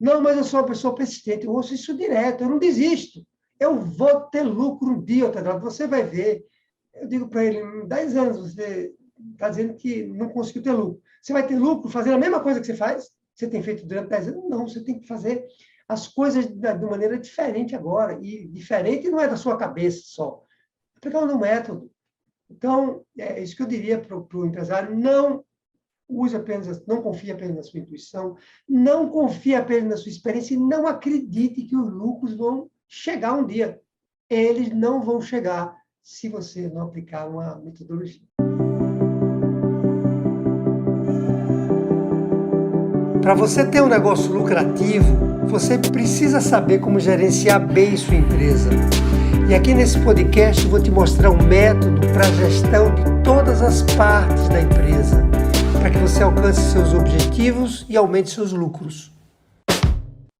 Não, mas eu sou uma pessoa persistente, eu ouço isso direto, eu não desisto. Eu vou ter lucro um dia, Tedrado, você vai ver. Eu digo para ele, em 10 anos você está dizendo que não conseguiu ter lucro. Você vai ter lucro fazendo a mesma coisa que você faz? Você tem feito durante 10 anos? Não, você tem que fazer as coisas de maneira diferente agora. E diferente não é da sua cabeça só. É pegar um método. Então, é isso que eu diria para o empresário, não use apenas, não confie apenas na sua intuição, não confie apenas na sua experiência e não acredite que os lucros vão chegar um dia. Eles não vão chegar se você não aplicar uma metodologia. Para você ter um negócio lucrativo, você precisa saber como gerenciar bem sua empresa. E aqui nesse podcast eu vou te mostrar um método para a gestão de todas as partes da empresa, para que você alcance seus objetivos e aumente seus lucros.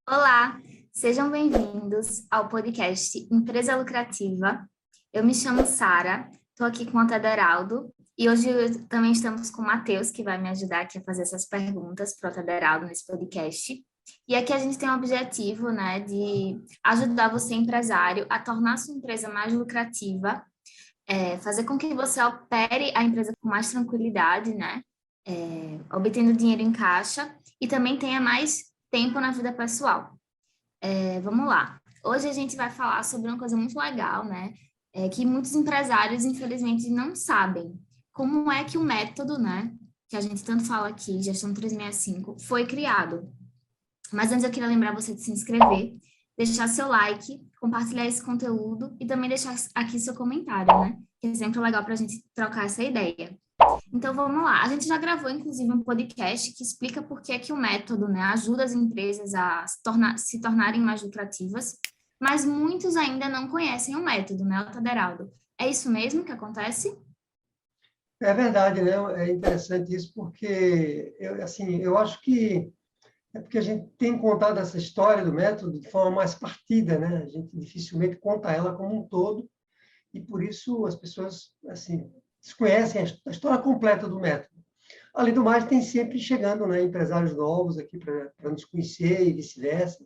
Olá, sejam bem-vindos ao podcast Empresa Lucrativa. Eu me chamo Sara, estou aqui com o Tederaldo e hoje também estamos com o Matheus, que vai me ajudar aqui a fazer essas perguntas para o Tederaldo nesse podcast. E aqui a gente tem o objetivo, né, de ajudar você, empresário, a tornar a sua empresa mais lucrativa, fazer com que você opere a empresa com mais tranquilidade, né, obtendo dinheiro em caixa e também tenha mais tempo na vida pessoal. Vamos lá. Hoje a gente vai falar sobre uma coisa muito legal, né, que muitos empresários, infelizmente, não sabem. Como é que o método, né, que a gente tanto fala aqui, Gestão 365, foi criado. Mas antes eu queria lembrar você de se inscrever, deixar seu like, compartilhar esse conteúdo e também deixar aqui seu comentário, né? Que é sempre legal para a gente trocar essa ideia. Então, vamos lá. A gente já gravou, inclusive, um podcast que explica por que é que o método, né, ajuda as empresas a se tornarem mais lucrativas, mas muitos ainda não conhecem o método, né, Tederaldo? É isso mesmo que acontece? É verdade, né? É interessante isso, porque eu acho que é porque a gente tem contado essa história do método de forma mais partida, né? A gente dificilmente conta ela como um todo, e por isso as pessoas assim desconhecem a história completa do método. Além do mais, tem sempre chegando, né, empresários novos aqui para nos conhecer e vice-versa.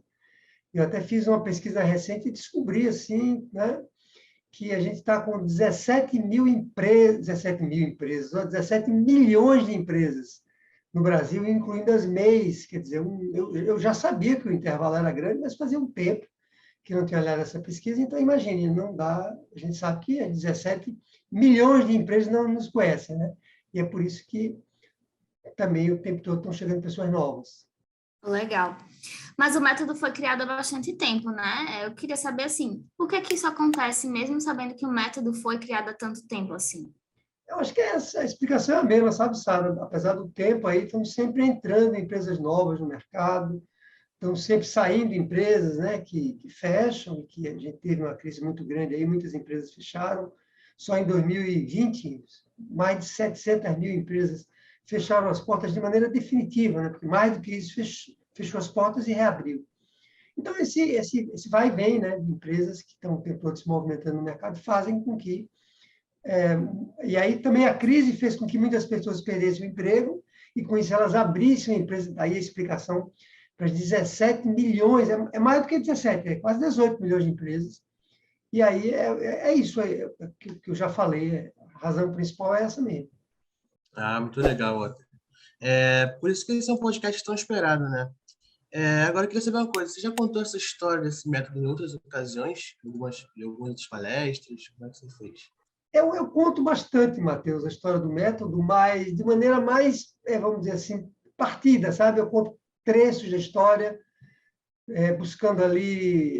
Eu até fiz uma pesquisa recente e descobri assim, né, que a gente está com 17 mil empresas, 17 milhões de empresas no Brasil, incluindo as MEIs. Quer dizer, eu já sabia que o intervalo era grande, mas fazia um tempo que não tinha olhado essa pesquisa, então imagine, não dá, a gente sabe que 17 milhões de empresas não nos conhecem, né? E é por isso que também o tempo todo estão chegando pessoas novas. Legal. Mas o método foi criado há bastante tempo, né? Eu queria saber, assim, por que que isso acontece mesmo sabendo que o método foi criado há tanto tempo, assim? Eu acho que essa explicação é a mesma, sabe, Sara? Apesar do tempo aí, estamos sempre entrando em empresas novas no mercado, estão sempre saindo empresas, né, que fecham, que a gente teve uma crise muito grande aí, muitas empresas fecharam. Só em 2020, mais de 700 mil empresas fecharam as portas de maneira definitiva, né, porque mais do que isso fechou as portas e reabriu. Então, esse vai e vem, né, de empresas que estão o tempo todo se movimentando no mercado fazem com que... e aí também a crise fez com que muitas pessoas perdessem o emprego e com isso elas abrissem a empresa, daí a explicação para 17 milhões, é mais do que 17, é quase 18 milhões de empresas. E aí é isso aí, que eu já falei, a razão principal é essa mesmo. Ah, muito legal, Otto. Por isso que esse é um podcast tão esperado, né? Agora eu queria saber uma coisa. Você já contou essa história desse método em outras ocasiões? Em algumas outras palestras? Como é que você fez? Eu conto bastante, Matheus, a história do método, mas de maneira mais, vamos dizer assim, partida, sabe? Eu conto trechos da história, buscando ali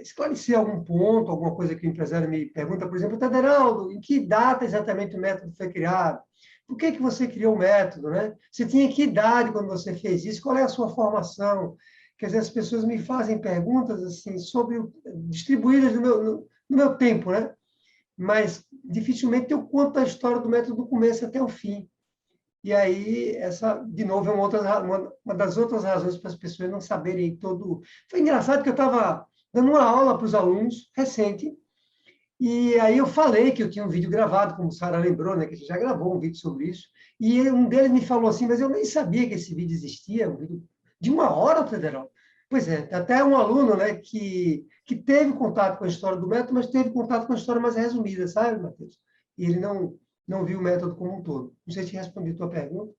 esclarecer algum ponto, alguma coisa que o empresário me pergunta, por exemplo, Tederaldo, em que data exatamente o método foi criado? Por que você criou o método, né? Você tinha que idade quando você fez isso? Qual é a sua formação? Quer dizer, as pessoas me fazem perguntas assim distribuídas no meu tempo, né? Mas dificilmente eu conto a história do método do começo até o fim. E aí, essa, de novo, é uma das outras razões para as pessoas não saberem todo... Foi engraçado que eu estava dando uma aula para os alunos, recente, e aí eu falei que eu tinha um vídeo gravado, como a Sara lembrou, né, que a gente já gravou um vídeo sobre isso, e um deles me falou assim, mas eu nem sabia que esse vídeo existia, um vídeo de 1 hora, Federal. Pois é, tem até um aluno, né, que teve contato com a história do método, mas teve contato com a história mais resumida, sabe, Matheus? E ele não viu o método como um todo. Não sei se respondi a tua pergunta.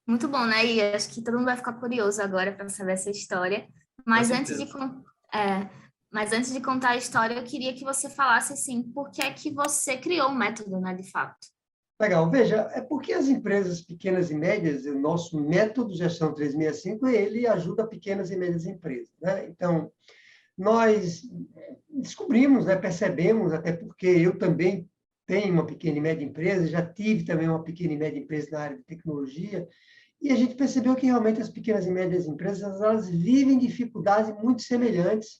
Muito bom, né? E acho que todo mundo vai ficar curioso agora para saber essa história. Com Mas antes de, certeza. é, mas antes de contar a história, eu queria que você falasse, assim, por que é que você criou o método, né, de fato? Legal. Veja, é porque as empresas pequenas e médias, o nosso método de gestão 365, ele ajuda pequenas e médias empresas, né? Então, nós descobrimos, né, percebemos, até porque eu também tenho uma pequena e média empresa, já tive também uma pequena e média empresa na área de tecnologia, e a gente percebeu que realmente as pequenas e médias empresas, elas vivem dificuldades muito semelhantes,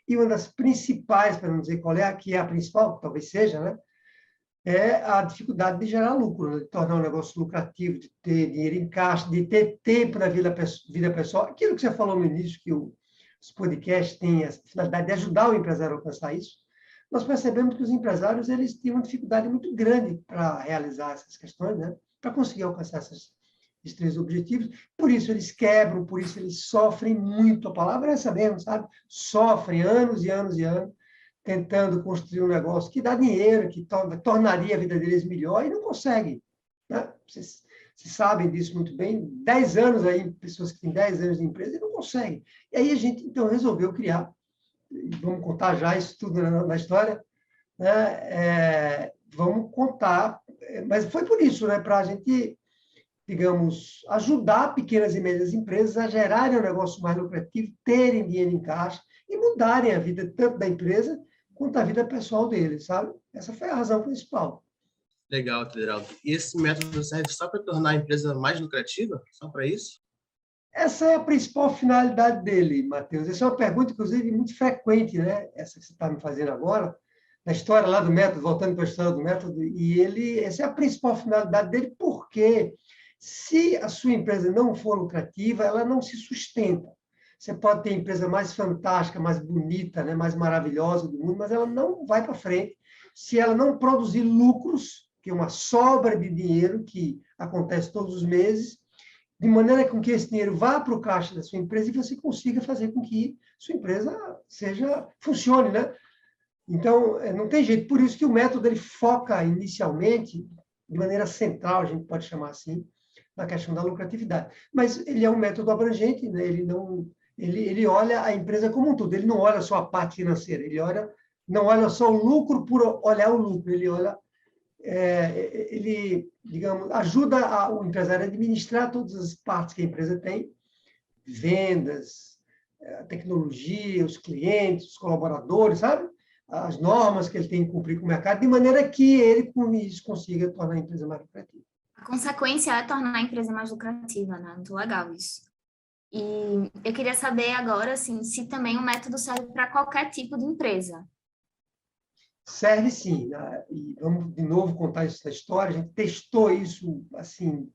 e uma das principais, para não dizer qual é, que é a principal, talvez seja, né, é a dificuldade de gerar lucro, né, de tornar um negócio lucrativo, de ter dinheiro em caixa, de ter tempo na vida pessoal. Aquilo que você falou no início, que os podcasts têm a finalidade de ajudar o empresário a alcançar isso, nós percebemos que os empresários eles têm uma dificuldade muito grande para realizar essas questões, né, para conseguir alcançar esses três objetivos. Por isso eles quebram, por isso eles sofrem muito. A palavra é essa mesmo, sabe? Sofrem anos e anos e anos tentando construir um negócio que dá dinheiro, que tornaria a vida deles melhor, e não conseguem, né? Vocês sabem disso muito bem. 10 anos aí, pessoas que têm 10 anos de empresa e não conseguem. E aí a gente, então, resolveu criar, vamos contar já isso tudo na história, né? Vamos contar, mas foi por isso, né? Para a gente, digamos, ajudar pequenas e médias empresas a gerarem um negócio mais lucrativo, terem dinheiro em caixa e mudarem a vida tanto da empresa quanto a vida pessoal deles, sabe? Essa foi a razão principal. Legal, Tedraldo. E esse método serve só para tornar a empresa mais lucrativa? Só para isso? Essa é a principal finalidade dele, Matheus. Essa é uma pergunta, inclusive, muito frequente, né? Essa que você está me fazendo agora, na história lá do método, voltando para a história do método, e essa é a principal finalidade dele, porque se a sua empresa não for lucrativa, ela não se sustenta. Você pode ter a empresa mais fantástica, mais bonita, né, mais maravilhosa do mundo, mas ela não vai para frente se ela não produzir lucros, que é uma sobra de dinheiro que acontece todos os meses, de maneira com que esse dinheiro vá para o caixa da sua empresa e você consiga fazer com que sua empresa funcione, né? Então, não tem jeito. Por isso que o método ele foca inicialmente, de maneira central, a gente pode chamar assim, na questão da lucratividade. Mas ele é um método abrangente, né? Ele olha a empresa como um todo, ele não olha só a parte financeira, não olha só o lucro por olhar o lucro, ele, digamos, ajuda o empresário a administrar todas as partes que a empresa tem, vendas, a tecnologia, os clientes, os colaboradores, sabe? As normas que ele tem que cumprir com o mercado, de maneira que ele, com isso, consiga tornar a empresa mais lucrativa. A consequência é tornar a empresa mais lucrativa, né? Muito legal isso. E eu queria saber agora, assim, se também o método serve para qualquer tipo de empresa. Serve sim, né? E vamos de novo contar isso na história. A gente testou isso assim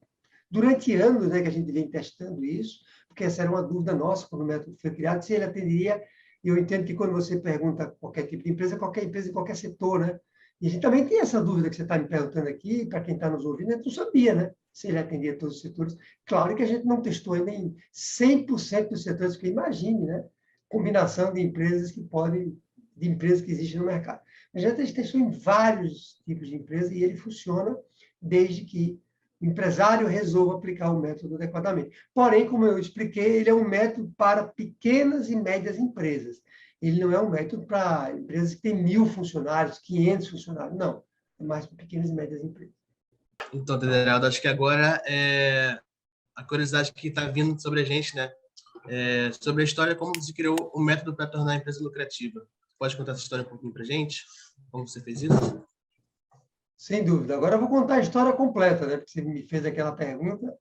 durante anos, né, que a gente vem testando isso, porque essa era uma dúvida nossa quando o método foi criado, se ele atenderia. E eu entendo que quando você pergunta qualquer tipo de empresa, qualquer empresa em qualquer setor, né? E a gente também tem essa dúvida que você está me perguntando aqui, para quem está nos ouvindo, a gente não sabia, né? Se ele atendia todos os setores. Claro que a gente não testou ainda em 100% dos setores, porque imagine, né? Combinação de empresas que existem no mercado. A gente testou em vários tipos de empresas e ele funciona desde que o empresário resolva aplicar o método adequadamente. Porém, como eu expliquei, ele é um método para pequenas e médias empresas. Ele não é um método para empresas que têm 1.000 funcionários, 500 funcionários. Não, é mais para pequenas e médias empresas. Então, Tedraldo, acho que agora a curiosidade que está vindo sobre a gente, né? Sobre a história, como você criou o método para tornar a empresa lucrativa. Pode contar essa história um pouquinho para a gente? Como você fez isso? Sem dúvida. Agora eu vou contar a história completa, né? Porque você me fez aquela pergunta.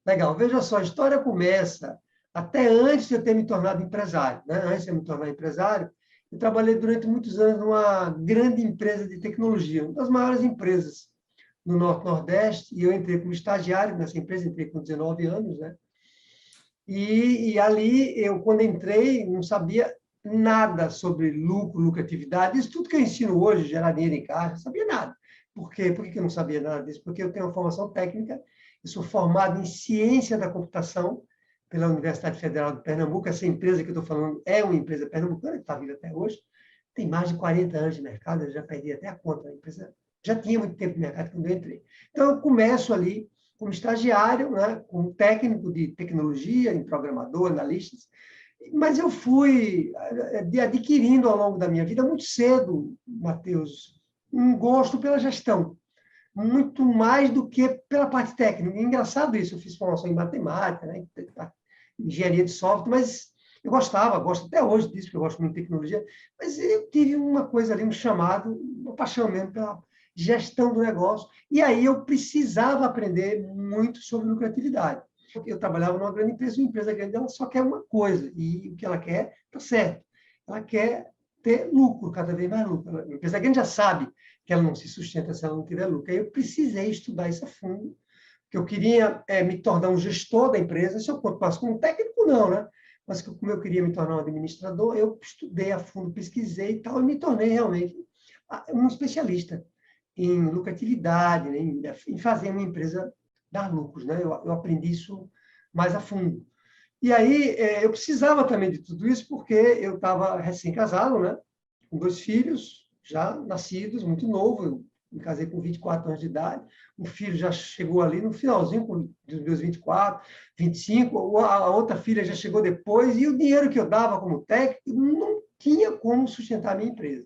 Legal. Veja só, a história começa até antes de eu ter me tornado empresário, né? Antes de eu me tornar empresário, eu trabalhei durante muitos anos numa grande empresa de tecnologia, uma das maiores empresas no Norte-Nordeste, e eu entrei como estagiário nessa empresa, entrei com 19 anos, né? E ali, quando entrei, não sabia nada sobre lucro, lucratividade, isso tudo que eu ensino hoje, gerar dinheiro em caixa, não sabia nada. Por quê? Por que eu não sabia nada disso? Porque eu tenho uma formação técnica, eu sou formado em ciência da computação, pela Universidade Federal de Pernambuco. Essa empresa que eu estou falando é uma empresa pernambucana, que está viva até hoje, tem mais de 40 anos de mercado, eu já perdi até a conta. A empresa já tinha muito tempo de mercado quando eu entrei. Então, eu começo ali como estagiário, né, como técnico de tecnologia, em programador, analistas, mas eu fui adquirindo ao longo da minha vida, muito cedo, Matheus, um gosto pela gestão, muito mais do que pela parte técnica. É engraçado isso, eu fiz formação em matemática, né, engenharia de software, mas eu gosto até hoje disso, porque eu gosto muito de tecnologia, mas eu tive uma coisa ali, um chamado, uma paixão mesmo pela gestão do negócio, e aí eu precisava aprender muito sobre lucratividade. Eu trabalhava numa grande empresa, uma empresa grande, ela só quer uma coisa, e o que ela quer está certo. Ela quer ter lucro, cada vez mais lucro. A empresa grande já sabe que ela não se sustenta se ela não tiver lucro. Aí eu precisei estudar isso a fundo, porque eu queria me tornar um gestor da empresa, se eu continuasse como técnico, não, né? Mas como eu queria me tornar um administrador, eu estudei a fundo, pesquisei e tal, e me tornei realmente um especialista em lucratividade, né? Em fazer uma empresa dar lucros, né? Eu aprendi isso mais a fundo. E aí eu precisava também de tudo isso porque eu estava recém-casado, né? Com 2 filhos já nascidos, muito novo. Eu me casei com 24 anos de idade. Um filho já chegou ali no finalzinho dos meus 24, 25. A outra filha já chegou depois. E o dinheiro que eu dava como técnico não tinha como sustentar a minha empresa.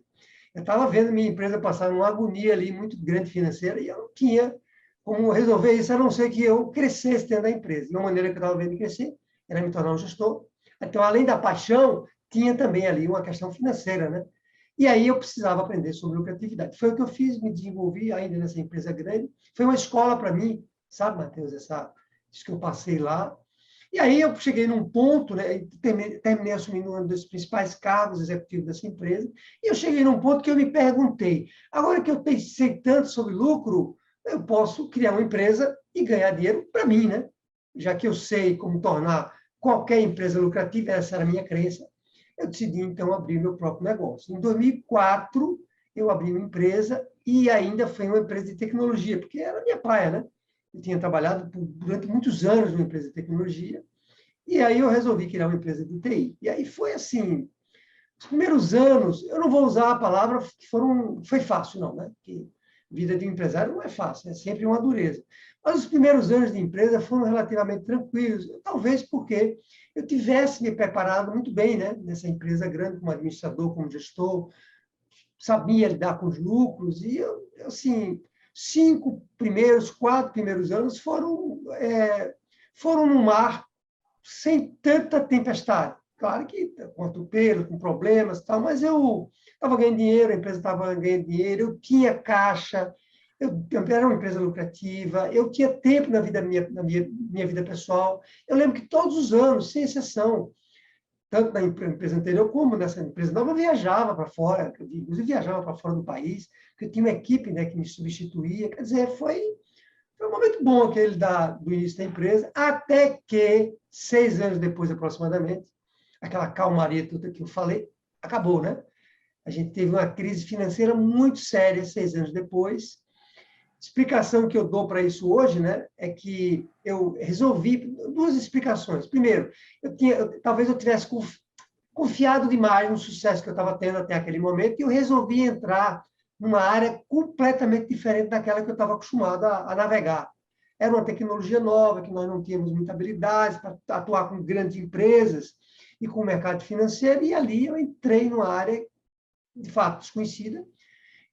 Eu estava vendo minha empresa passar numa agonia ali muito grande financeira e eu não tinha como resolver isso, a não ser que eu crescesse dentro da empresa. E uma maneira que eu estava vendo crescer era me tornar um gestor. Então, além da paixão, tinha também ali uma questão financeira, né? E aí eu precisava aprender sobre lucratividade. Foi o que eu fiz, me desenvolvi ainda nessa empresa grande. Foi uma escola para mim, sabe, Matheus, isso que eu passei lá. E aí eu cheguei num ponto, né, terminei assumindo um dos principais cargos executivos dessa empresa, e eu cheguei num ponto que eu me perguntei, agora que eu sei tanto sobre lucro, eu posso criar uma empresa e ganhar dinheiro para mim, né? Já que eu sei como tornar qualquer empresa lucrativa, essa era a minha crença, eu decidi, então, abrir meu próprio negócio. Em 2004, eu abri uma empresa e ainda foi uma empresa de tecnologia, porque era a minha praia, né? Eu tinha trabalhado durante muitos anos numa empresa de tecnologia, e aí eu resolvi criar uma empresa de TI. E aí foi assim, os primeiros anos, eu não vou usar a palavra que foi fácil, não, né? Porque vida de um empresário não é fácil, é sempre uma dureza. Mas os primeiros anos de empresa foram relativamente tranquilos, talvez porque eu tivesse me preparado muito bem, né? Nessa empresa grande, como administrador, como gestor, sabia lidar com os lucros, e eu assim, 4 primeiros anos foram no mar sem tanta tempestade. Claro que com atropelo, com problemas e tal, mas eu estava ganhando dinheiro, a empresa estava ganhando dinheiro, eu tinha caixa, eu era uma empresa lucrativa, eu tinha tempo na minha vida pessoal. Eu lembro que todos os anos, sem exceção, tanto na empresa anterior como nessa empresa nova, eu viajava para fora, inclusive viajava para fora do país, porque eu tinha uma equipe, né, que me substituía. Quer dizer, foi um momento bom aquele do início da empresa, até que, 6 anos depois, aproximadamente, aquela calmaria toda que eu falei, acabou, né? A gente teve uma crise financeira muito séria 6 anos depois. Explicação que eu dou para isso hoje, né, é que eu resolvi 2 explicações. Primeiro, talvez eu tivesse confiado demais no sucesso que eu estava tendo até aquele momento e eu resolvi entrar numa área completamente diferente daquela que eu estava acostumado a navegar. Era uma tecnologia nova, que nós não tínhamos muita habilidade para atuar com grandes empresas e com o mercado financeiro, e ali eu entrei numa área, de fato, desconhecida,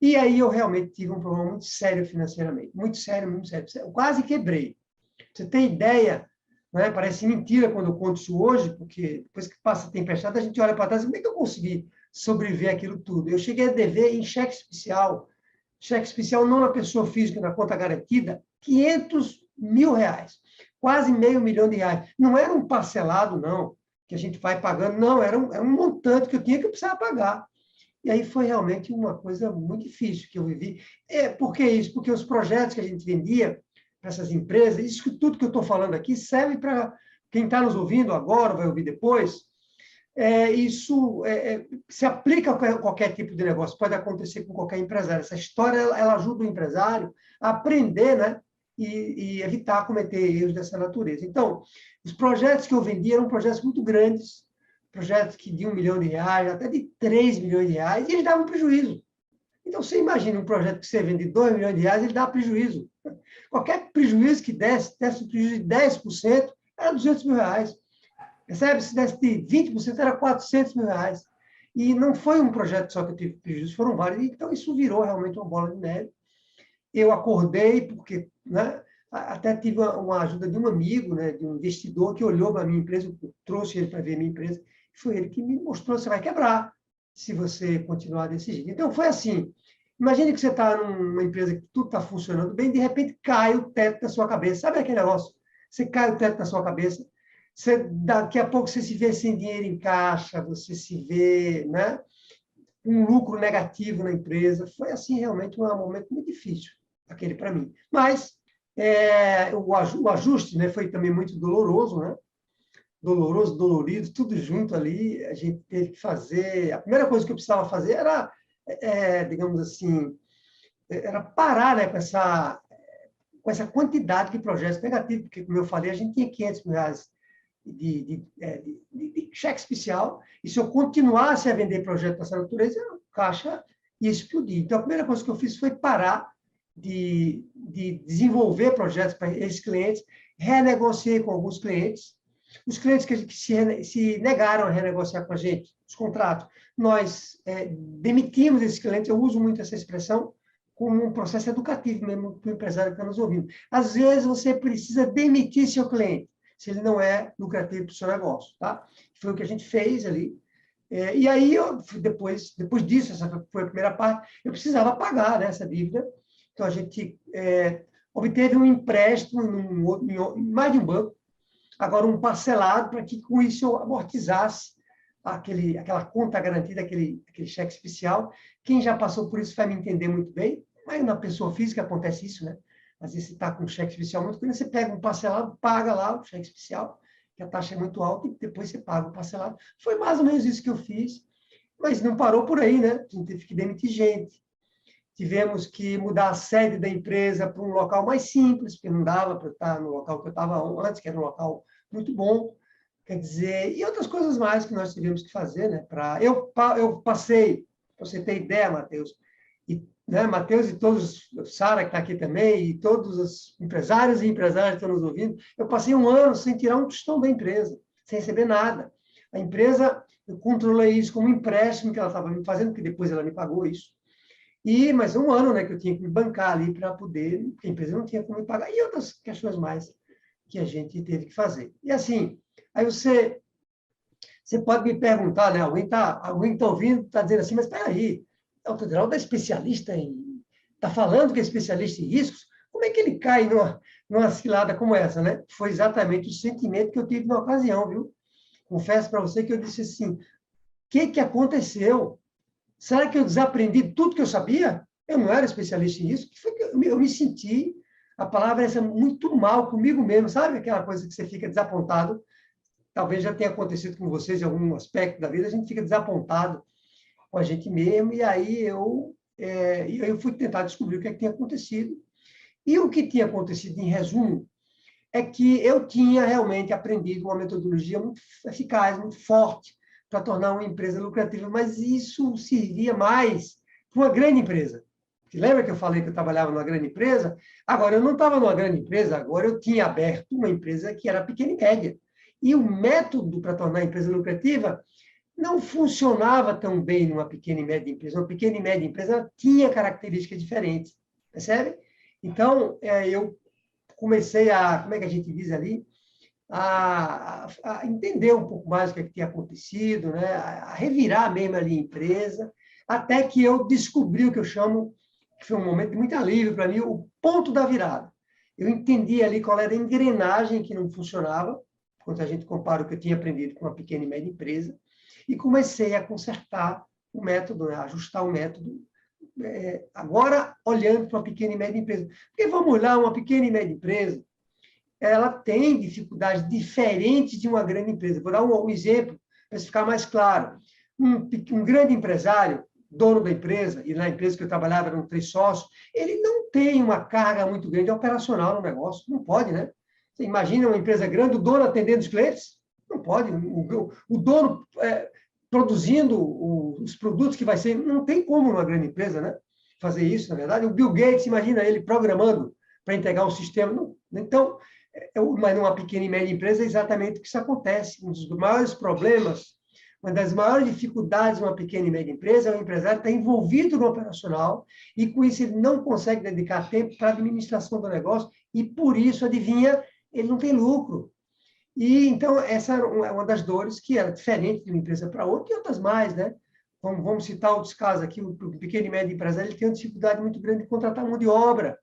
e aí eu realmente tive um problema muito sério financeiramente, muito sério, muito sério. Eu quase quebrei. Você tem ideia, né? Parece mentira quando eu conto isso hoje, porque depois que passa a tempestade, a gente olha para trás e como é que eu consegui sobreviver àquilo tudo? Eu cheguei a dever em cheque especial não na pessoa física, na conta garantida, R$ 500 mil, quase R$ 500 mil. Não era um parcelado, não, que a gente vai pagando, não, era um montante que eu precisava pagar. E aí foi realmente uma coisa muito difícil que eu vivi. Por que isso? Porque os projetos que a gente vendia para essas empresas, tudo que eu estou falando aqui serve para quem está nos ouvindo agora, vai ouvir depois, isso se aplica a qualquer tipo de negócio, pode acontecer com qualquer empresário. Essa história ela ajuda o empresário a aprender, né, e evitar cometer erros dessa natureza. Então, Os projetos que eu vendia eram projetos muito grandes, projetos que de R$ 1 milhão, até de 3 milhões de reais, e eles davam prejuízo. Então, você imagina um projeto que você vende de 2 milhões de reais, ele dá prejuízo. Qualquer prejuízo que desse um prejuízo de 10%, era 200 mil reais. Percebe? Se desse de 20%, era 400 mil reais. E não foi um projeto só que eu tive prejuízo, foram vários. Então, isso virou realmente uma bola de neve. Eu acordei, porque, né, até tive uma ajuda de um amigo, né, de um investidor que olhou para a minha empresa, eu trouxe ele para ver a minha empresa, foi ele que me mostrou: você vai quebrar se você continuar desse jeito. Então, foi assim. Imagine que você está numa empresa que tudo está funcionando bem, de repente cai o teto da sua cabeça. Sabe aquele negócio? Você cai o teto da sua cabeça, daqui a pouco você se vê sem dinheiro em caixa, você se vê, né, um lucro negativo na empresa. Foi, assim, realmente um momento muito difícil, aquele para mim. Mas o ajuste, né, foi também muito doloroso, né? Doloroso, dolorido, tudo junto ali. A gente teve que fazer... A primeira coisa que eu precisava fazer era, digamos assim, era parar, né, com essa quantidade de projetos negativos, porque, como eu falei, a gente tinha 500 mil reais de cheque especial, e se eu continuasse a vender projetos dessa natureza, a caixa ia explodir. Então, a primeira coisa que eu fiz foi parar de desenvolver projetos para esses clientes, renegociei com alguns clientes. Os clientes que se negaram a renegociar com a gente os contratos, nós demitimos esses clientes. Eu uso muito essa expressão como um processo educativo mesmo para o empresário que está nos ouvindo. Às vezes, você precisa demitir seu cliente, se ele não é lucrativo para o seu negócio. Tá? Foi o que a gente fez ali. E aí, depois disso, essa foi a primeira parte, eu precisava pagar, né, essa dívida. Então, a gente obteve um empréstimo em mais de um banco, agora um parcelado, para que com isso eu amortizasse aquela conta garantida, aquele cheque especial. Quem já passou por isso vai me entender muito bem, mas na pessoa física acontece isso, né? Às vezes você está com um cheque especial muito grande, você pega um parcelado, paga lá o cheque especial, que a taxa é muito alta, e depois você paga o parcelado. Foi mais ou menos isso que eu fiz, mas não parou por aí, né? A gente teve que demitir gente. Tivemos que mudar a sede da empresa para um local mais simples, porque não dava para estar no local que eu estava antes, que era um local muito bom. Quer dizer, e outras coisas mais que nós tivemos que fazer, né? Eu passei, para você ter ideia, Matheus, né, Matheus e todos, Sara, que está aqui também, e todos os empresários e empresárias que estão nos ouvindo, eu passei um ano sem tirar um tostão da empresa, sem receber nada. A empresa, eu controlei isso como um empréstimo que ela estava me fazendo, que depois ela me pagou isso. Mas um ano, né, que eu tinha que me bancar ali para poder, porque a empresa não tinha como me pagar, e outras questões mais que a gente teve que fazer. E assim, aí você pode me perguntar, né, alguém tá ouvindo, está dizendo assim, mas espera aí, o Geraldo é especialista está falando que é especialista em riscos, como é que ele cai numa cilada como essa, né? Foi exatamente o sentimento que eu tive na ocasião, viu? Confesso para você que eu disse assim, o que aconteceu? Será que eu desaprendi tudo que eu sabia? Eu não era especialista em risco. Eu me senti, a palavra é essa, muito mal comigo mesmo, sabe? Aquela coisa que você fica desapontado. Talvez já tenha acontecido com vocês em algum aspecto da vida, a gente fica desapontado com a gente mesmo, e aí eu fui tentar descobrir o que tinha acontecido. E o que tinha acontecido, em resumo, é que eu tinha realmente aprendido uma metodologia muito eficaz, muito forte, para tornar uma empresa lucrativa, mas isso servia mais para uma grande empresa. Porque lembra que eu falei que eu trabalhava numa grande empresa? Agora, eu não estava numa grande empresa, agora eu tinha aberto uma empresa que era pequena e média. E o método para tornar a empresa lucrativa não funcionava tão bem numa pequena e média empresa. Uma pequena e média empresa tinha características diferentes, percebe? Então, eu comecei como é que a gente diz ali, a entender um pouco mais o que tinha acontecido, né? A revirar mesmo ali a empresa, até que eu descobri o que eu chamo, que foi um momento de muito alívio para mim, o ponto da virada. Eu entendi ali qual era a engrenagem que não funcionava, quando a gente compara o que eu tinha aprendido com uma pequena e média empresa, e comecei a consertar o método, né? Ajustar o método, agora olhando para uma pequena e média empresa. Porque vamos lá, uma pequena e média empresa, ela tem dificuldades diferentes de uma grande empresa. Vou dar um exemplo para ficar mais claro. Um grande empresário, dono da empresa, e na empresa que eu trabalhava eram 3 sócios, ele não tem uma carga muito grande operacional no negócio. Não pode, né? Você imagina uma empresa grande, o dono atendendo os clientes? Não pode. O dono produzindo os produtos que vai ser... Não tem como uma grande empresa, né, fazer isso, na verdade. O Bill Gates, imagina ele programando para entregar o sistema. Não. Então, mas numa pequena e média empresa é exatamente o que isso acontece. Um dos maiores problemas, uma das maiores dificuldades de uma pequena e média empresa é o empresário estar envolvido no operacional e, com isso, ele não consegue dedicar tempo para a administração do negócio e, por isso, adivinha, ele não tem lucro. E, então, essa é uma das dores que era diferente de uma empresa para outra e outras mais, né? Vamos citar outros casos aqui. O pequeno e médio empresário ele tem uma dificuldade muito grande de contratar mão de obra,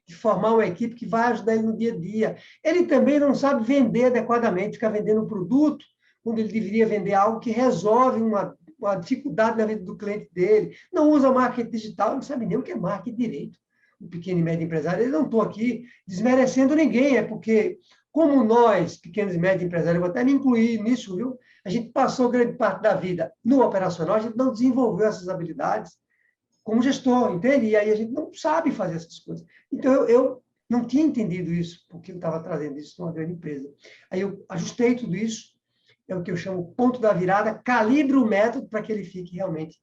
de formar uma equipe que vai ajudar ele no dia a dia. Ele também não sabe vender adequadamente, ficar vendendo um produto quando ele deveria vender algo que resolve uma dificuldade na vida do cliente dele. Não usa marketing digital, não sabe nem o que é marketing direito. O pequeno e médio empresário, eu não estou aqui desmerecendo ninguém, é porque, como nós, pequenos e médios empresários, eu vou até me incluir nisso, viu? A gente passou grande parte da vida no operacional, a gente não desenvolveu essas habilidades como gestor, entende? E aí a gente não sabe fazer essas coisas. Então, eu não tinha entendido isso, porque eu estava trazendo isso numa grande empresa. Aí eu ajustei tudo isso, é o que eu chamo ponto da virada, calibro o método para que ele fique realmente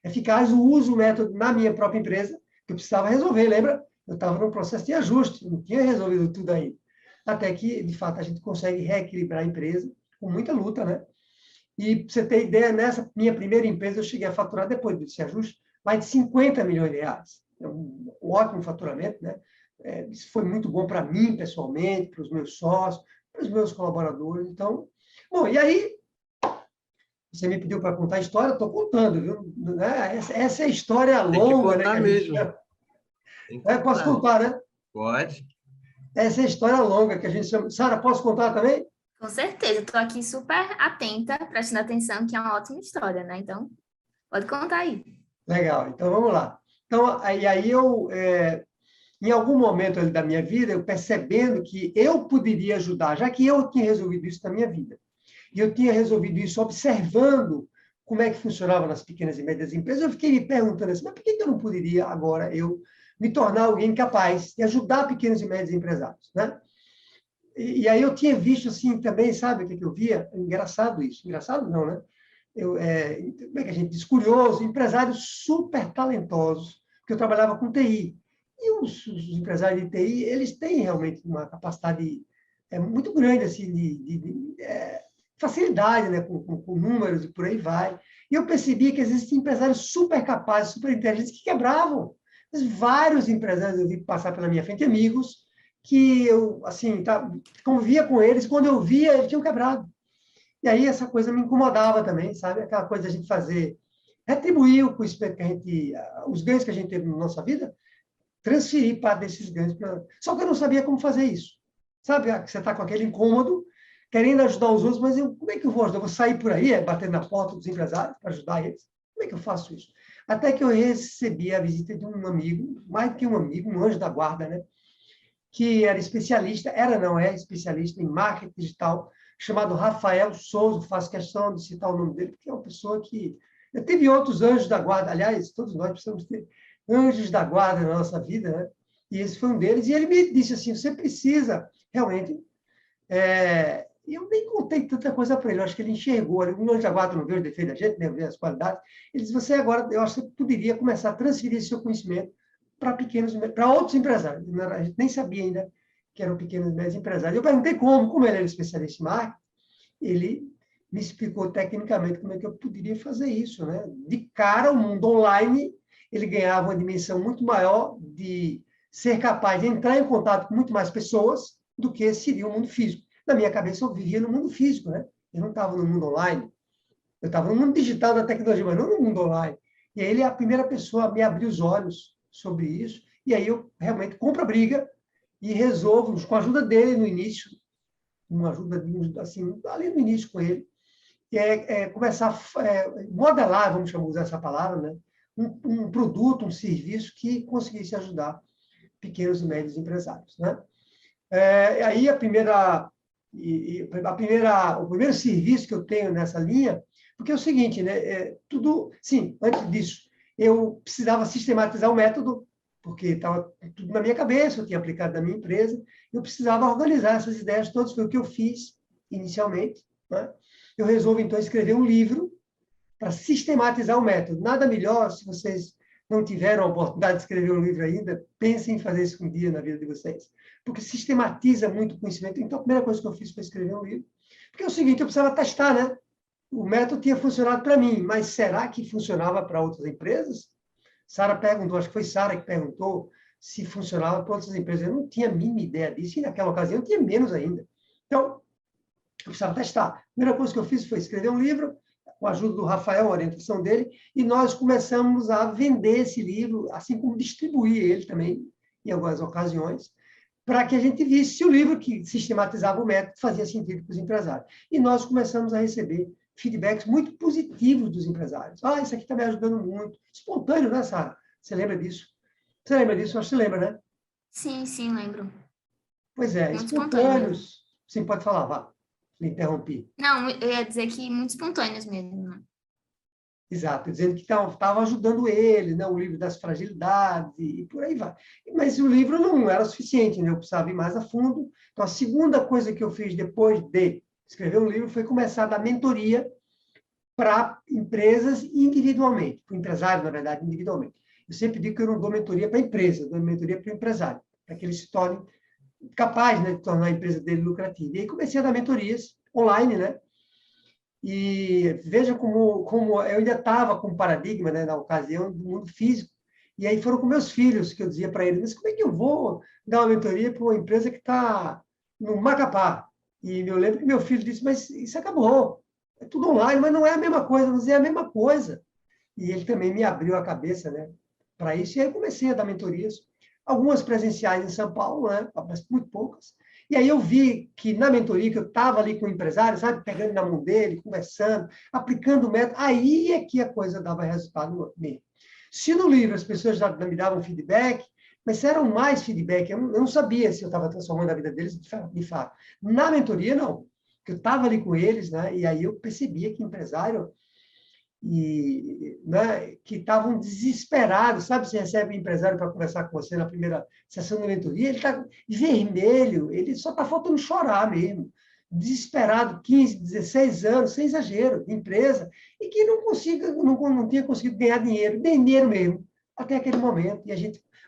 eficaz, uso o método na minha própria empresa, que eu precisava resolver, lembra? Eu estava num processo de ajuste, não tinha resolvido tudo aí. Até que, de fato, a gente consegue reequilibrar a empresa, com muita luta, né? E, para você ter ideia, nessa minha primeira empresa, eu cheguei a faturar, depois desse ajuste, mais de 50 milhões de reais. É um ótimo faturamento, né? Isso foi muito bom para mim, pessoalmente, para os meus sócios, para os meus colaboradores. Então, bom, e aí, você me pediu para contar a história, estou contando, viu? Essa é a história longa, Tem que contar, né? mesmo. Tem que Posso contar, né? Pode. Essa é a história longa que a gente chama. Sara, posso contar também? Com certeza, estou aqui super atenta, prestando atenção, que é uma ótima história, né? Então, pode contar aí. Legal, então vamos lá. Então, aí em algum momento ali da minha vida, eu percebendo que eu poderia ajudar, já que eu tinha resolvido isso na minha vida, e eu tinha resolvido isso observando como é que funcionava nas pequenas e médias empresas, eu fiquei me perguntando assim, mas por que eu não poderia agora eu me tornar alguém capaz de ajudar pequenos e médios empresários, né? E aí eu tinha visto assim também, sabe o que eu via? Engraçado isso. Engraçado não, né? Como é que a gente diz? Curioso, empresários super talentosos, porque eu trabalhava com TI. E os empresários de TI, eles têm realmente uma capacidade muito grande assim, de facilidade, né? Com números e por aí vai. E eu percebi que existem empresários super capazes, super inteligentes, que quebravam. Mas vários empresários eu vi passar pela minha frente, amigos, que eu, assim, convivia com eles, quando eu via, eles tinham quebrado. E aí essa coisa me incomodava também, sabe? Aquela coisa de a gente fazer, retribuir o conhecimento que a gente, os ganhos que a gente teve na nossa vida, transferir parte desses ganhos para... Só que eu não sabia como fazer isso. Sabe? Você está com aquele incômodo, querendo ajudar os outros, mas como é que eu vou ajudar? Eu vou sair por aí, batendo na porta dos empresários para ajudar eles? Como é que eu faço isso? Até que eu recebi a visita de um amigo, mais que um amigo, um anjo da guarda, né? Que era especialista, é especialista em marketing digital, chamado Rafael Souza. Faço questão de citar o nome dele, porque é uma pessoa que... Eu tive outros anjos da guarda, aliás, todos nós precisamos ter anjos da guarda na nossa vida, né? E esse foi um deles, e ele me disse assim, você precisa, realmente... eu nem contei tanta coisa para ele, eu acho que ele enxergou, um anjo da guarda não vê os defeitos da gente, não vê as qualidades, ele disse, você agora, eu acho que você poderia começar a transferir esse seu conhecimento para outros empresários. A gente nem sabia ainda que eram pequenos e médios empresários. Eu perguntei como ele era especialista em marketing, ele me explicou tecnicamente como é que eu poderia fazer isso, né? De cara, o mundo online, ele ganhava uma dimensão muito maior de ser capaz de entrar em contato com muito mais pessoas do que seria o mundo físico. Na minha cabeça, eu vivia no mundo físico, né? Eu não estava no mundo online. Eu estava no mundo digital da tecnologia, mas não no mundo online. E aí ele é a primeira pessoa a me abrir os olhos sobre isso, e aí eu realmente compro a briga e resolvo, com a ajuda dele no início, uma ajuda assim, ali no início com ele, começar a modelar, vamos usar essa palavra, né? Um produto, um serviço que conseguisse ajudar pequenos e médios empresários, né? Aí o primeiro serviço que eu tenho nessa linha, porque é o seguinte, né? Sim, antes disso, eu precisava sistematizar o método, porque estava tudo na minha cabeça, eu tinha aplicado na minha empresa, eu precisava organizar essas ideias todas, foi o que eu fiz inicialmente, né? Eu resolvo, então, escrever um livro para sistematizar o método. Nada melhor, se vocês não tiveram a oportunidade de escrever um livro ainda, pensem em fazer isso um dia na vida de vocês, porque sistematiza muito o conhecimento. Então, a primeira coisa que eu fiz foi escrever um livro, porque é o seguinte, eu precisava testar, né? O método tinha funcionado para mim, mas será que funcionava para outras empresas? Sara perguntou, acho que foi Sara que perguntou se funcionava para outras empresas. Eu não tinha a mínima ideia disso, e naquela ocasião eu tinha menos ainda. Então, eu precisava testar. A primeira coisa que eu fiz foi escrever um livro, com a ajuda do Rafael, a orientação dele, e nós começamos a vender esse livro, assim como distribuir ele também, em algumas ocasiões, para que a gente visse se o livro que sistematizava o método fazia sentido para os empresários. E nós começamos a receber feedbacks muito positivos dos empresários. Ah, isso aqui está me ajudando muito. Espontâneo, né, Sara? Você lembra disso? Você lembra disso? Acho que você lembra, né? Sim, sim, lembro. Pois é, Muito espontâneo mesmo. espontâneos. Sim, pode falar, vá. Me interrompi. Não, eu ia dizer que muito espontâneos mesmo, né? Exato, dizendo que estava ajudando ele, né? O livro das fragilidades e por aí vai. Mas o livro não era suficiente, né? Eu precisava ir mais a fundo. Então, a segunda coisa que eu fiz depois de escrever um livro foi começar a dar mentoria para empresas individualmente, para empresários, na verdade, individualmente. Eu sempre digo que eu não dou mentoria para a empresa, eu dou mentoria para o empresário, para que ele se torne capaz, né, de tornar a empresa dele lucrativa. E aí comecei a dar mentorias online, né? E veja como eu ainda estava com um paradigma, né, na ocasião, do mundo físico. E aí foram com meus filhos que eu dizia para eles, mas como é que eu vou dar uma mentoria para uma empresa que está no Macapá? E eu lembro que meu filho disse, mas isso acabou. É tudo online, mas não é a mesma coisa, mas é a mesma coisa. E ele também me abriu a cabeça, né, para isso. E aí eu comecei a dar mentorias, algumas presenciais em São Paulo, né, mas muito poucas. E aí eu vi que na mentoria, que eu estava ali com o empresário, sabe, pegando na mão dele, conversando, aplicando o método, aí é que a coisa dava resultado mesmo. Se no livro as pessoas já me davam feedback, mas eram mais feedback, eu não sabia se eu estava transformando a vida deles de fato. Na mentoria, não. Porque eu estava ali com eles, né, e aí eu percebia que empresário né, que estavam desesperados. Sabe, você recebe um empresário para conversar com você na primeira sessão de mentoria, ele está vermelho, ele só está faltando chorar mesmo. Desesperado, 15, 16 anos, sem exagero, de empresa, e que não tinha conseguido ganhar dinheiro mesmo, até aquele momento. E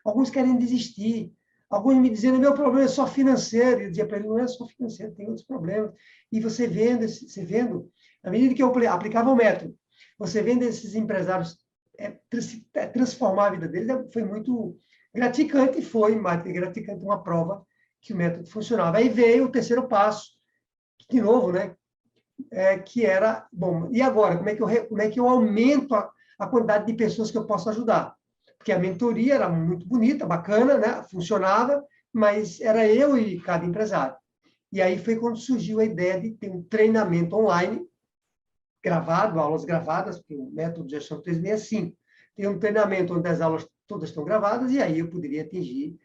alguns querem desistir, alguns me dizendo, meu problema é só financeiro. E eu dizia para ele, não é só financeiro, tem outros problemas. E você vendo, à medida que eu aplicava o método, você vendo esses empresários transformar a vida deles, foi muito gratificante, e foi mais gratificante, uma prova que o método funcionava. Aí veio o terceiro passo, de novo, né? Que era, bom, e agora? Como é que eu aumento a quantidade de pessoas que eu posso ajudar? Porque a mentoria era muito bonita, bacana, né? Funcionava, mas era eu e cada empresário. E aí foi quando surgiu a ideia de ter um treinamento online, gravado, aulas gravadas, porque o método de gestão 365 tem um treinamento onde as aulas todas estão gravadas, e aí eu poderia atingir,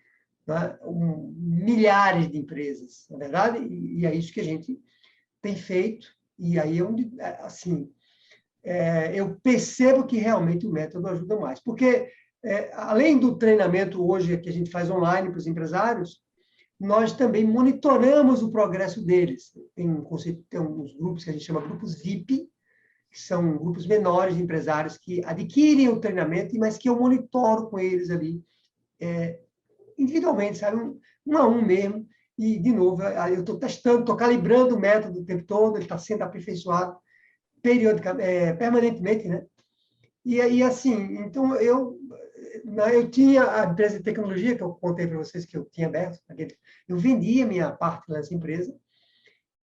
né, milhares de empresas, na verdade, e é isso que a gente tem feito, e aí assim, eu percebo que realmente o método ajuda mais, porque além do treinamento hoje que a gente faz online para os empresários, nós também monitoramos o progresso deles. Tem uns grupos que a gente chama grupos VIP, que são grupos menores de empresários que adquirem o treinamento, mas que eu monitoro com eles ali, individualmente, sabe? Um a um mesmo. E, de novo, eu estou testando, estou calibrando o método o tempo todo, ele está sendo aperfeiçoado permanentemente, né? E aí, assim, então, eu tinha a empresa de tecnologia, que eu contei para vocês que eu tinha aberto, eu vendia minha parte nessa empresa,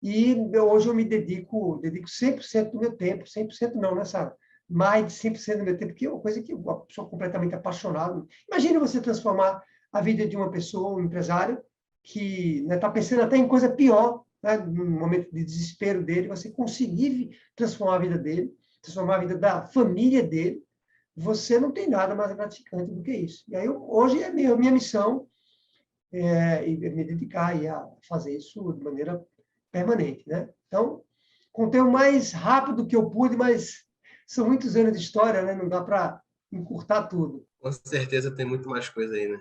e hoje eu me dedico 100% do meu tempo, 100% não, nessa mais de 100% do meu tempo, que é uma coisa que eu sou completamente apaixonado. Imagine você transformar a vida de uma pessoa, um empresário, que está pensando até em coisa pior, né, no momento de desespero dele, você conseguir transformar a vida dele, transformar a vida da família dele, você não tem nada mais gratificante do que isso. E aí, hoje, é minha missão me dedicar a fazer isso de maneira permanente, né? Então, contei o mais rápido que eu pude, mas são muitos anos de história, né? Não dá para encurtar tudo. Com certeza tem muito mais coisa aí, né?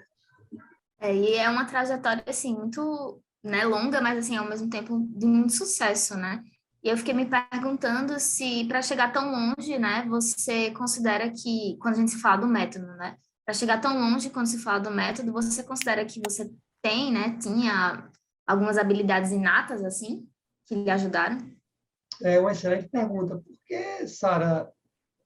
E é uma trajetória, assim, muito, né, longa, mas, assim, ao mesmo tempo de muito sucesso, né? E eu fiquei me perguntando se, para chegar tão longe, né, você considera que, quando a gente se fala do método, né, para chegar tão longe quando se fala do método, você considera que você tem, né, tinha algumas habilidades inatas, assim, que lhe ajudaram? É uma excelente pergunta, porque, Sara,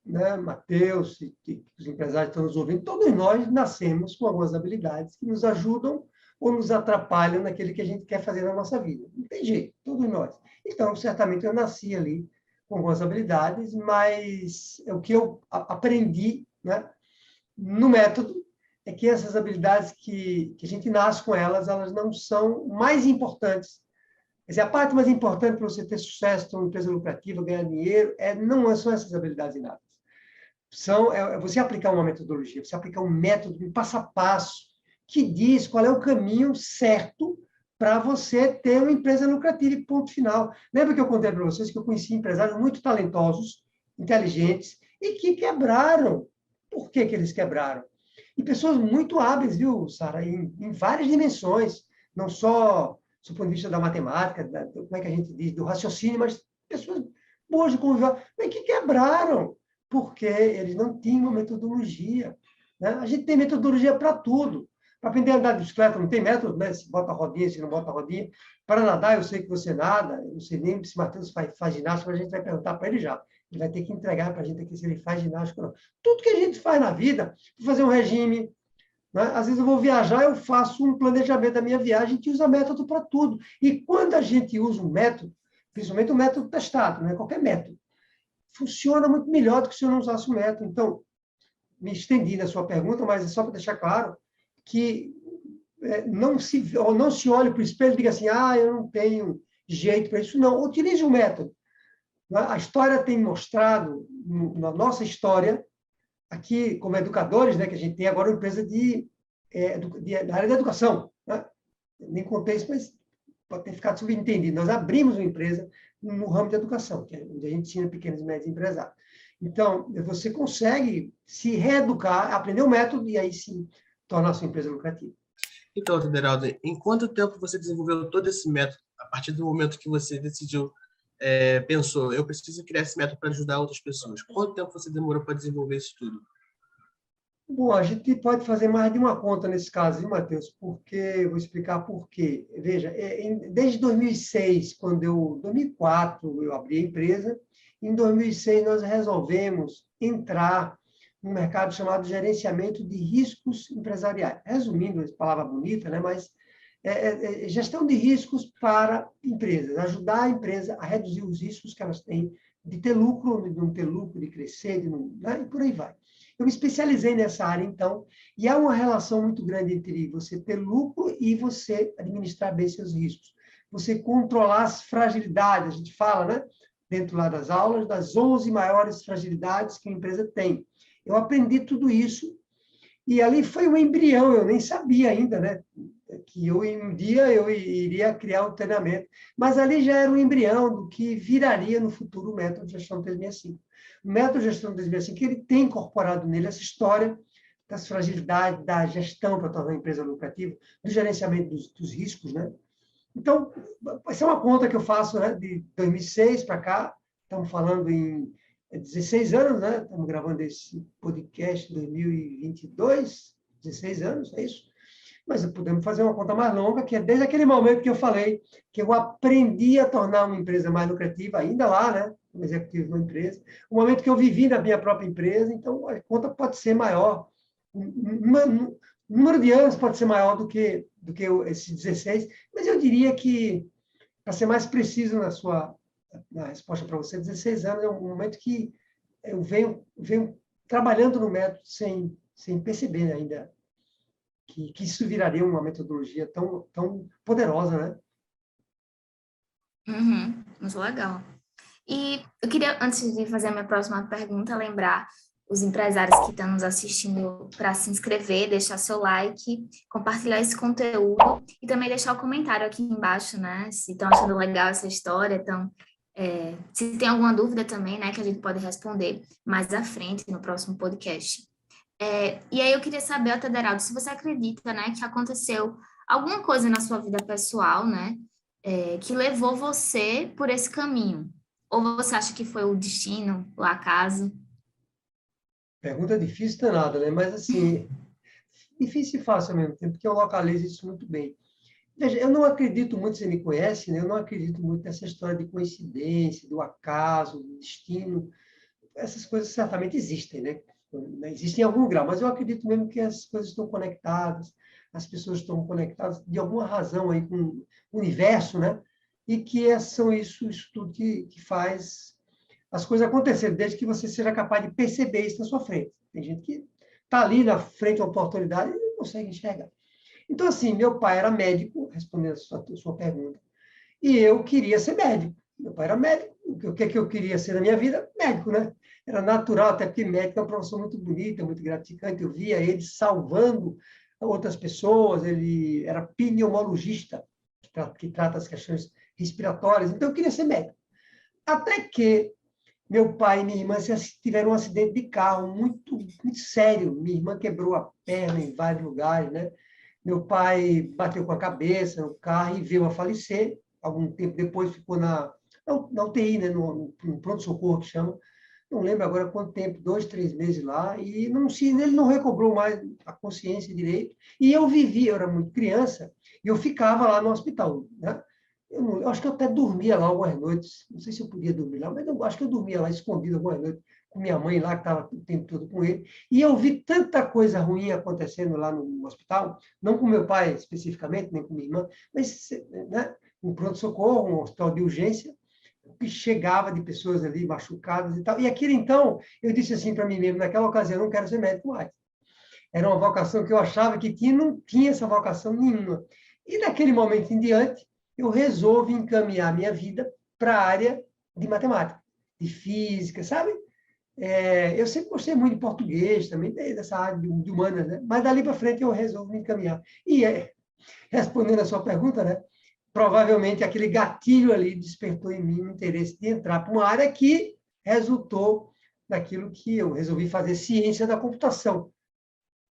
né, Matheus, e os empresários que estão nos ouvindo, todos nós nascemos com algumas habilidades que nos ajudam ou nos atrapalham naquele que a gente quer fazer na nossa vida. Não tem jeito, todos nós. Então, certamente eu nasci ali com algumas habilidades, mas o que eu aprendi, né, no método é que essas habilidades que a gente nasce com elas, elas não são mais importantes. Quer dizer, a parte mais importante para você ter sucesso, ter uma empresa lucrativa, ganhar dinheiro, não são essas habilidades inatas. É você aplicar uma metodologia, você aplicar um método, um passo a passo, que diz qual é o caminho certo para você ter uma empresa lucrativa e ponto final. Lembra que eu contei para vocês que eu conheci empresários muito talentosos, inteligentes, e que quebraram. Por que eles quebraram? E pessoas muito hábeis, viu, Sara, em várias dimensões, não só do ponto de vista da matemática, como é que a gente diz, do raciocínio, mas pessoas boas de conviver, mas que quebraram porque eles não tinham uma metodologia. Né? A gente tem metodologia para tudo. Para aprender a andar de bicicleta, não tem método, né? Se bota a rodinha, se não bota a rodinha. Para nadar, eu sei que você nada, eu não sei nem se o Matheus faz ginástica, mas a gente vai perguntar para ele já. Ele vai ter que entregar para a gente aqui se ele faz ginástica ou não. Tudo que a gente faz na vida, fazer um regime, né? Às vezes eu vou viajar, eu faço um planejamento da minha viagem, a gente usa método para tudo. E quando a gente usa um método, principalmente um método testado, não é qualquer método, funciona muito melhor do que se eu não usasse o método. Então, me estendi na sua pergunta, mas é só para deixar claro que não se olhe para o espelho e diga assim, eu não tenho jeito para isso. Não, utilize o método. A história tem mostrado, na nossa história, aqui como educadores, né, que a gente tem agora uma empresa da área da educação. Né? Nem contei isso, mas pode ter ficado subentendido. Nós abrimos uma empresa no ramo de educação, que é onde a gente ensina pequenos e médios empresários. Então, você consegue se reeducar, aprender o método e aí sim tornar a sua empresa lucrativa. Então, Federaldo, em quanto tempo você desenvolveu todo esse método, a partir do momento que você decidiu, pensou, eu preciso criar esse método para ajudar outras pessoas? Quanto tempo você demorou para desenvolver isso tudo? Bom, a gente pode fazer mais de uma conta nesse caso, viu, Matheus? Porque, vou explicar por quê. Veja, desde 2006, 2004, eu abri a empresa, em 2006 nós resolvemos entrar num mercado chamado gerenciamento de riscos empresariais. Resumindo, essa palavra bonita, né? Mas gestão de riscos para empresas, ajudar a empresa a reduzir os riscos que elas têm de ter lucro, de não ter lucro, de crescer, né? E por aí vai. Eu me especializei nessa área, então, e há uma relação muito grande entre você ter lucro e você administrar bem seus riscos. Você controlar as fragilidades, a gente fala, né? Dentro lá das aulas, das 11 maiores fragilidades que a empresa tem. Eu aprendi tudo isso, e ali foi um embrião, eu nem sabia ainda, né? Que um dia eu iria criar um treinamento, mas ali já era um embrião do que viraria no futuro o método de gestão 365. O método de gestão 365, ele tem incorporado nele essa história das fragilidades, da gestão para tornar a empresa lucrativa, do gerenciamento dos riscos, né? Então, essa é uma conta que eu faço, né, de 2006 para cá, estamos falando em 16 anos, né? Estamos gravando esse podcast em 2022, 16 anos, é isso? Mas podemos fazer uma conta mais longa, que é desde aquele momento que eu falei que eu aprendi a tornar uma empresa mais lucrativa, ainda lá, né? Como executivo de uma empresa. O momento que eu vivi na minha própria empresa, então a conta pode ser maior. O número de anos pode ser maior do que esses 16, mas eu diria que, para ser mais preciso na resposta para você, 16 anos é um momento que eu venho trabalhando no método sem perceber ainda que isso viraria uma metodologia tão poderosa, né? Muito legal. E eu queria, antes de fazer a minha próxima pergunta, lembrar os empresários que estão nos assistindo para se inscrever, deixar seu like, compartilhar esse conteúdo e também deixar o comentário aqui embaixo, né? Se estão achando legal essa história, então, se tem alguma dúvida também, né, que a gente pode responder mais à frente no próximo podcast. E aí eu queria saber, Otaderaldo, se você acredita, né, que aconteceu alguma coisa na sua vida pessoal, né, que levou você por esse caminho? Ou você acha que foi o destino, o acaso? Pergunta difícil danada, né? Mas, assim, difícil e fácil ao mesmo tempo, porque eu localizo isso muito bem. Veja, eu não acredito muito, você me conhece, né? Eu não acredito muito nessa história de coincidência, do acaso, do destino. Essas coisas certamente existem, né? Existem em algum grau, mas eu acredito mesmo que as coisas estão conectadas, as pessoas estão conectadas de alguma razão aí com o universo, né? E que são isso tudo que faz as coisas acontecerem, desde que você seja capaz de perceber isso na sua frente. Tem gente que está ali na frente da oportunidade e não consegue enxergar. Então, assim, meu pai era médico, respondendo a sua pergunta, e eu queria ser médico. Meu pai era médico. O que é que eu queria ser na minha vida? Médico, né? Era natural, até porque médico é uma profissão muito bonita, muito gratificante. Eu via ele salvando outras pessoas, ele era pneumologista, que trata as questões respiratórias. Então, eu queria ser médico. Até que meu pai e minha irmã tiveram um acidente de carro muito, muito sério. Minha irmã quebrou a perna em vários lugares, né? Meu pai bateu com a cabeça no carro e veio a falecer. Algum tempo depois ficou na UTI, né? No pronto-socorro, que chama. Não lembro agora quanto tempo, 2, 3 meses lá. E não, ele não recobrou mais a consciência direito. E eu vivia, eu era muito criança, e eu ficava lá no hospital, né? Eu acho que eu até dormia lá algumas noites. Não sei se eu podia dormir lá, mas eu acho que eu dormia lá escondido algumas noites com minha mãe lá, que estava o tempo todo com ele. E eu vi tanta coisa ruim acontecendo lá no hospital, não com meu pai especificamente, nem com minha irmã, mas, né, um pronto-socorro, um hospital de urgência, que chegava de pessoas ali machucadas e tal. E aquilo, então, eu disse assim para mim mesmo, naquela ocasião, eu não quero ser médico mais. Era uma vocação que eu achava que tinha, não tinha essa vocação nenhuma. E daquele momento em diante, eu resolvo encaminhar minha vida para a área de matemática, de física, sabe? Eu sempre gostei muito de português, também dessa área de humanas, né? Mas dali para frente eu resolvo me encaminhar. E respondendo a sua pergunta, né? Provavelmente aquele gatilho ali despertou em mim o interesse de entrar para uma área que resultou naquilo que eu resolvi fazer, ciência da computação,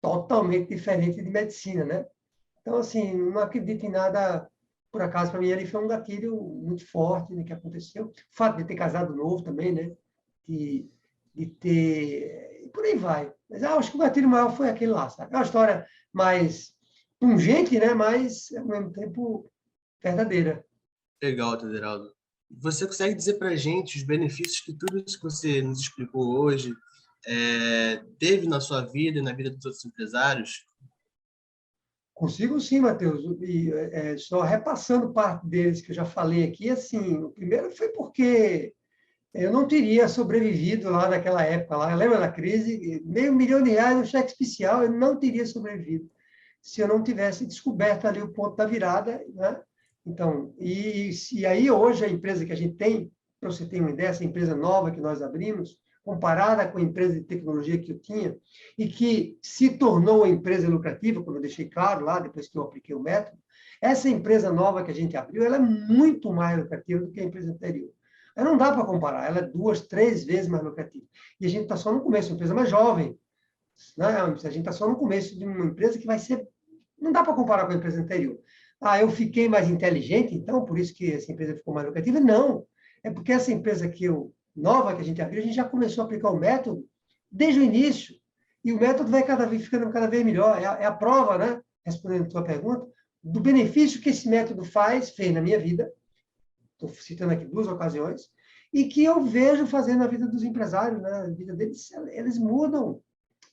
totalmente diferente de medicina, né? Então, assim, não acredito em nada por acaso. Para mim, ali foi um gatilho muito forte, né, que aconteceu. O fato de ter casado novo também, né? De, de ter... E por aí vai. Mas acho que o gatilho maior foi aquele lá, sabe? É uma história mais pungente, né? Mas, ao mesmo tempo, verdadeira. Legal, Tederaldo. Você consegue dizer para a gente os benefícios que tudo isso que você nos explicou hoje teve na sua vida e na vida dos outros empresários? Consigo sim, Matheus. E, só repassando parte deles que eu já falei aqui, assim, o primeiro foi porque eu não teria sobrevivido lá naquela época. Lá. Lembra da crise? R$ 500.000 no cheque especial, eu não teria sobrevivido se eu não tivesse descoberto ali o ponto da virada, né? Então, e aí hoje a empresa que a gente tem, para você ter uma ideia, essa empresa nova que nós abrimos, comparada com a empresa de tecnologia que eu tinha, e que se tornou uma empresa lucrativa, como eu deixei claro lá, depois que eu apliquei o método, essa empresa nova que a gente abriu, ela é muito mais lucrativa do que a empresa anterior. Ela não dá para comparar, ela é 2, 3 vezes mais lucrativa. E a gente está só no começo, uma empresa mais jovem, né? A gente está só no começo de uma empresa que vai ser... Não dá para comparar com a empresa anterior. Ah, eu fiquei mais inteligente, então, por isso que essa empresa ficou mais lucrativa? Não. É porque essa empresa nova que a gente abriu, a gente já começou a aplicar o método desde o início. E o método vai ficando cada vez melhor. É a prova, né? Respondendo a tua pergunta, do benefício que esse método fez na minha vida. Estou citando aqui 2 ocasiões. E que eu vejo fazendo na vida dos empresários, né? A vida deles, eles mudam,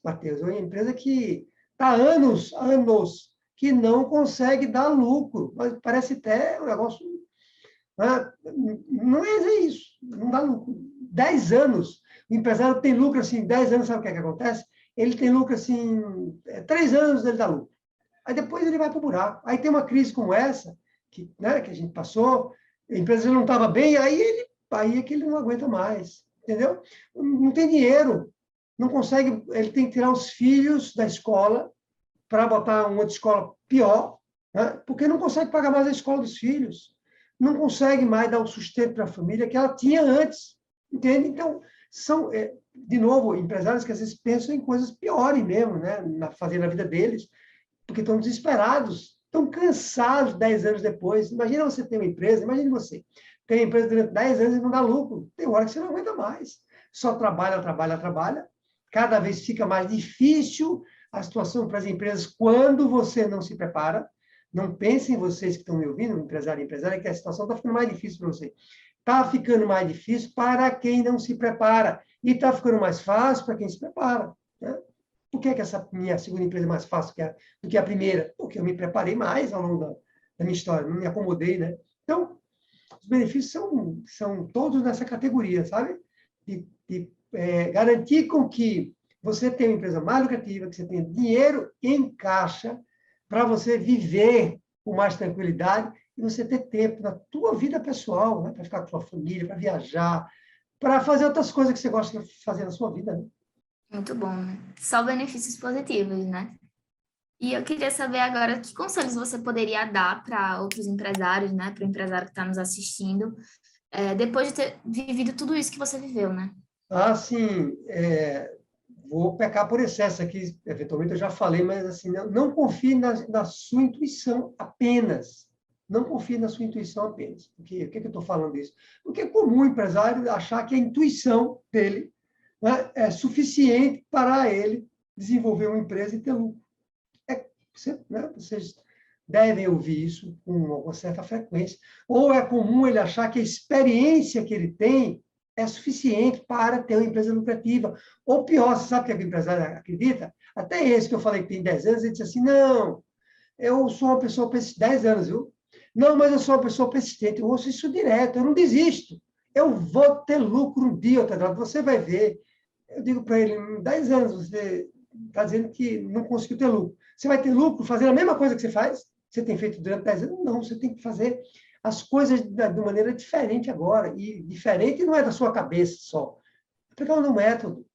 Matheus. É uma empresa que está há anos, que não consegue dar lucro. Mas parece até um negócio... Né? Não é isso, não dá lucro. 10 anos, o empresário tem lucro assim, 10 anos, sabe o que é que acontece? Ele tem lucro assim, 3 anos ele dá lucro. Aí depois ele vai para o buraco. Aí tem uma crise como essa, né, que a gente passou, a empresa não estava bem, aí é que ele não aguenta mais, entendeu? Não tem dinheiro, não consegue, ele tem que tirar os filhos da escola para botar uma outra escola pior, né? Porque não consegue pagar mais a escola dos filhos, não consegue mais dar o sustento para a família que ela tinha antes, entende? Então, são, de novo, empresários que às vezes pensam em coisas piores mesmo, né? Fazer na vida deles, porque estão desesperados, estão cansados 10 anos depois. Imagina você ter uma empresa, imagine você, tem uma empresa durante 10 anos e não dá lucro. Tem hora que você não aguenta mais. Só trabalha, trabalha, trabalha. Cada vez fica mais difícil a situação para as empresas quando você não se prepara. Não pensem vocês que estão me ouvindo, empresário e empresária, que a situação está ficando mais difícil para você. Está ficando mais difícil para quem não se prepara. E está ficando mais fácil para quem se prepara. Né? Por que essa minha segunda empresa é mais fácil do que a primeira? Porque eu me preparei mais ao longo da minha história, não me acomodei, né? Então, os benefícios são todos nessa categoria, sabe? De garantir com que você tenha uma empresa mais lucrativa, que você tenha dinheiro em caixa para você viver com mais tranquilidade e você ter tempo na tua vida pessoal, né? Para ficar com a sua família, para viajar, para fazer outras coisas que você gosta de fazer na sua vida, né? Muito bom, né? Só benefícios positivos, né? E eu queria saber agora que conselhos você poderia dar para outros empresários, né? Para o empresário que está nos assistindo, depois de ter vivido tudo isso que você viveu, né? Assim, vou pecar por excesso aqui, eventualmente eu já falei, mas assim, não confie na sua intuição apenas. Não confie na sua intuição apenas. Por que eu estou falando isso? Porque é comum o empresário achar que a intuição dele, né, é suficiente para ele desenvolver uma empresa e ter lucro. Vocês devem ouvir isso com uma certa frequência. Ou é comum ele achar que a experiência que ele tem é suficiente para ter uma empresa lucrativa. Ou pior, você sabe o que o empresário acredita? Até esse que eu falei que tem 10 anos, ele disse assim, não, eu sou uma pessoa persistente, 10 anos, viu? Não, mas eu sou uma pessoa persistente, eu ouço isso direto, eu não desisto. Eu vou ter lucro um dia, você vai ver. Eu digo para ele, em 10 anos você está dizendo que não conseguiu ter lucro. Você vai ter lucro fazendo a mesma coisa que você faz? Você tem feito durante 10 anos? Não, você tem que fazer as coisas de maneira diferente agora. E diferente não é da sua cabeça só. É pegando um método.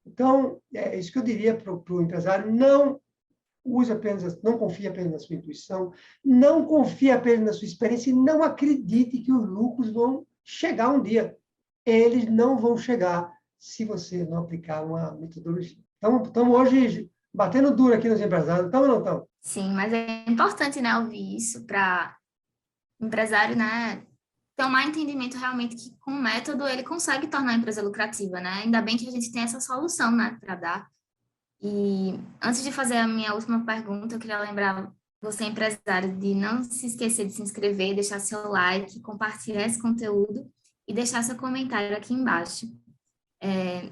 Então, é isso que eu diria para o empresário. Não confie apenas na sua intuição, não confie apenas na sua experiência e não acredite que os lucros vão chegar um dia. Eles não vão chegar se você não aplicar uma metodologia. Então, estamos hoje batendo duro aqui nos empresários, estamos ou não estamos? Sim, mas é importante, né, ouvir isso para o empresário, né, tomar entendimento realmente que com o método ele consegue tornar a empresa lucrativa, né? Ainda bem que a gente tem essa solução, né, para dar. E antes de fazer a minha última pergunta, eu queria lembrar você, empresário, de não se esquecer de se inscrever, deixar seu like, compartilhar esse conteúdo e deixar seu comentário aqui embaixo.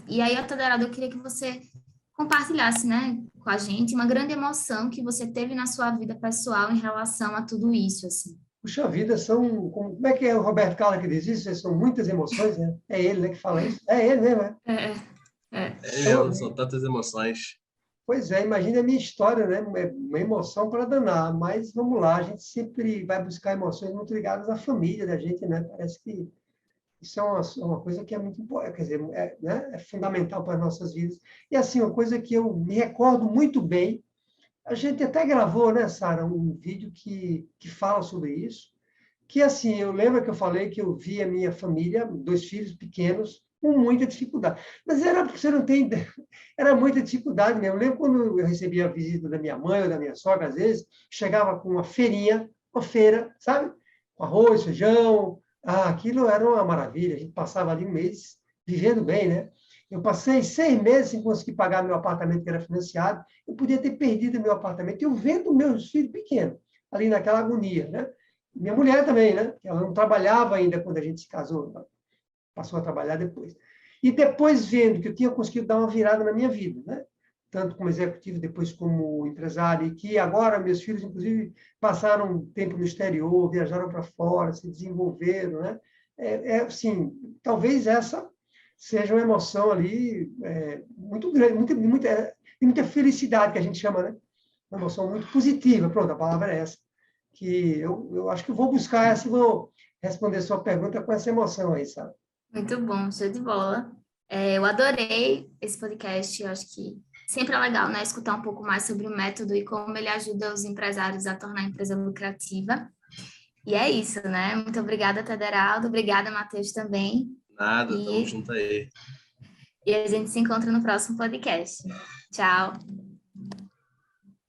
E aí, Otaderaldo, eu queria que você compartilhasse, né, com a gente uma grande emoção que você teve na sua vida pessoal em relação a tudo isso, assim. Puxa vida, como é que é o Roberto Carlos que diz isso? São muitas emoções, né? É ele, né, que fala isso. É ele mesmo, né? São tantas emoções. Pois é, imagina a minha história, né? Uma emoção para danar, mas vamos lá, a gente sempre vai buscar emoções muito ligadas à família da gente, né? Parece que isso é uma coisa que é muito importante, quer dizer, né? É fundamental para as nossas vidas. E assim, uma coisa que eu me recordo muito bem, a gente até gravou, né, Sara, um vídeo que fala sobre isso, que assim, eu lembro que eu falei que eu vi a minha família, 2 filhos pequenos, com muita dificuldade. Mas era, você não tem ideia, era muita dificuldade mesmo. Eu lembro quando eu recebia a visita da minha mãe ou da minha sogra, às vezes, chegava com uma feirinha, uma feira, sabe? Com arroz, feijão. Aquilo era uma maravilha. A gente passava ali um mês vivendo bem, né? Eu passei 6 meses sem conseguir pagar meu apartamento que era financiado. Eu podia ter perdido meu apartamento. Eu vendo meus filhos pequenos, ali naquela agonia, né? Minha mulher também, né? Ela não trabalhava ainda quando a gente se casou, passou a trabalhar depois. E depois vendo que eu tinha conseguido dar uma virada na minha vida, né? Tanto como executivo, depois como empresário, e que agora meus filhos, inclusive, passaram um tempo no exterior, viajaram para fora, se desenvolveram, né? Assim, talvez essa seja uma emoção ali muito grande, muita felicidade, que a gente chama, né? Uma emoção muito positiva, pronto, a palavra é essa. Que eu acho que eu vou buscar essa e vou responder a sua pergunta com essa emoção aí, sabe? Muito bom, show de bola. Eu adorei esse podcast, eu acho que sempre é legal, né, escutar um pouco mais sobre o método e como ele ajuda os empresários a tornar a empresa lucrativa. E é isso, né? Muito obrigada, Tederaldo. Obrigada, Matheus, também. Nada, tamo junto aí. E a gente se encontra no próximo podcast. Tchau!